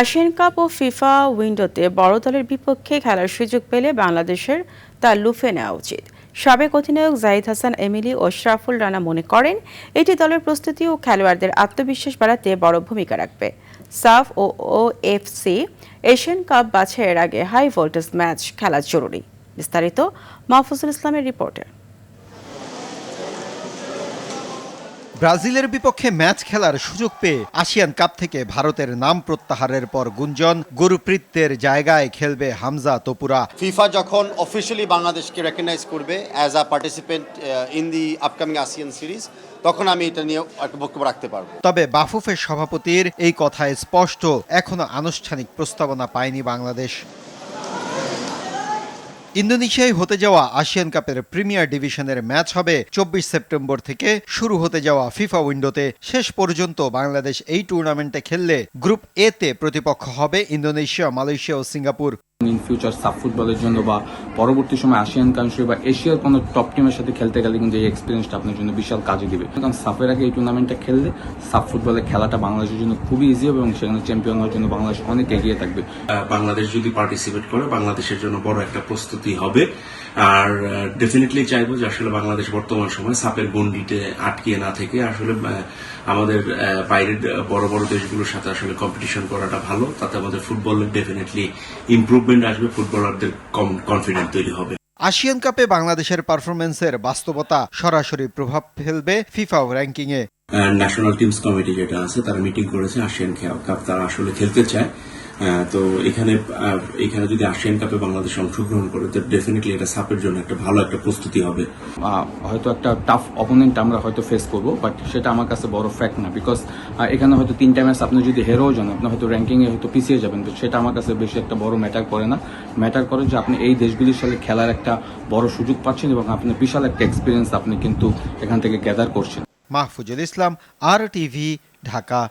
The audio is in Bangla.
এশিয়ান কাপ ও ফিফা উইন্ডোতে বড় দলের বিপক্ষে খেলার সুযোগ পেলে বাংলাদেশের তা লুফে নেওয়া উচিত। সাবেক অধিনায়ক জাহিদ হাসান এমিলি ও শরাফুল রানা মনে করেন, এটি দলের প্রস্তুতি ও খেলোয়াড়দের আত্মবিশ্বাস বাড়াতে বড় ভূমিকা রাখবে। সাফ ও ওএফসি এশিয়ান কাপ বাছাইয়ের আগে হাই ভোল্টেজ ম্যাচ খেলা জরুরি। বিস্তারিত মাহফুজুল ইসলামের রিপোর্টে। ব্রাজিলের বিপক্ষে ম্যাচ খেলার সুযোগ পেয়ে এশিয়ান কাপ থেকে ভারতের নাম প্রত্যাহারের পর গুঞ্জন, গুরপ্রীতের জায়গায় খেলবে হামজা তোপুরা। ফিফা যখন অফিশিয়ালি বাংলাদেশকে রেকগনাইজ করবে as a participant in the upcoming ASEAN series, তখন আমি এটা নিয়ে একটা বক্তব্য রাখতে পারবো। তবে বাফুফের সভাপতির এই কথায় স্পষ্ট, এখনো আনুষ্ঠানিক প্রস্তাবনা পায়নি বাংলাদেশ। ইন্দোনেশিয়ায় হতে যাওয়া এশিয়ান কাপের প্রিমিয়ার ডিভিশনের ম্যাচ হবে 24 সেপ্টেম্বর থেকে শুরু হতে যাওয়া ফিফা উইন্ডোতে। শেষ পর্যন্ত বাংলাদেশ এই টুর্নামেন্টে খেললে গ্রুপ এ তে প্রতিপক্ষ হবে ইন্দোনেশিয়া, মালয়েশিয়া ও সিঙ্গাপুর। ইন ফিউচার সাব ফুটবলের জন্য বা পরবর্তী সময় এশিয়ান কান্ট্রি বা এশিয়ার কোনো টপ টিমের সাথে খেলতে গেলে কিন্তু এই এক্সপিরিয়েন্সটা আপনার জন্য বিশাল কাজে দিবে। কারণ সাফের আগে এই টুর্নামেন্টটা খেললে সাব ফুটবলের খেলাটা বাংলাদেশের জন্য খুবই ইজি হবে এবং সেখানে চ্যাম্পিয়ন হওয়ার জন্য বাংলাদেশ অনেক এগিয়ে থাকবে। বাংলাদেশ যদি পার্টিসিপেট করে বাংলাদেশের জন্য বড় একটা প্রস্তুতি হবে। আর ডেফিনেটলি চাইবো যে আসলে বাংলাদেশ বর্তমান সময় সাপের গণ্ডিতে আটকিয়ে না থেকে আসলে আমাদের বাইরের বড় বড় দেশগুলোর সাথে আসলে কম্পিটিশন করাটা ভালো। তাতে আমাদের ফুটবলের ডেফিনেটলি ইমপ্রুভমেন্ট আসবে, ফুটবলারদের কনফিডেন্ট তৈরি হবে। এশিয়ান কাপে বাংলাদেশের পারফরমেন্সের বাস্তবতা সরাসরি প্রভাব ফেলবে ফিফা র্যাঙ্কিংয়ে। ন্যাশনাল টিমস কমিটি যেটা আছে তারা মিটিং করেছে, এশিয়ান কাপ তারা আসলে খেলতে চায়। তো এখানে যদি এশিয়ান কাপে বাংলাদেশ অংশগ্রহণ করে তো ডেফিনেটলি এটা সাপের জন্য একটা ভালো একটা প্রস্তুতি হবে। হয়তো একটা টাফ অপোনেন্ট আমরা হয়তো ফেস করবো, বাট সেটা আমার কাছে বড় ফ্যাক্ট না। বিকজ এখানে হয়তো 3টা ম্যাচ আপনি যদি হেরেও যান, আপনি হয়তো র্যাঙ্কিংয়ে হয়তো পিছিয়ে যাবেন, সেটা আমার কাছে বেশি একটা বড় ম্যাটার করে না। ম্যাটার করে যে আপনি এই দেশগুলির সাথে খেলার একটা বড় সুযোগ পাচ্ছেন এবং আপনি বিশাল একটা এক্সপিরিয়েন্স আপনি কিন্তু এখান থেকে গ্যাদার করছেন। মাহফুজুল ইসলাম, RTV, ঢাকা।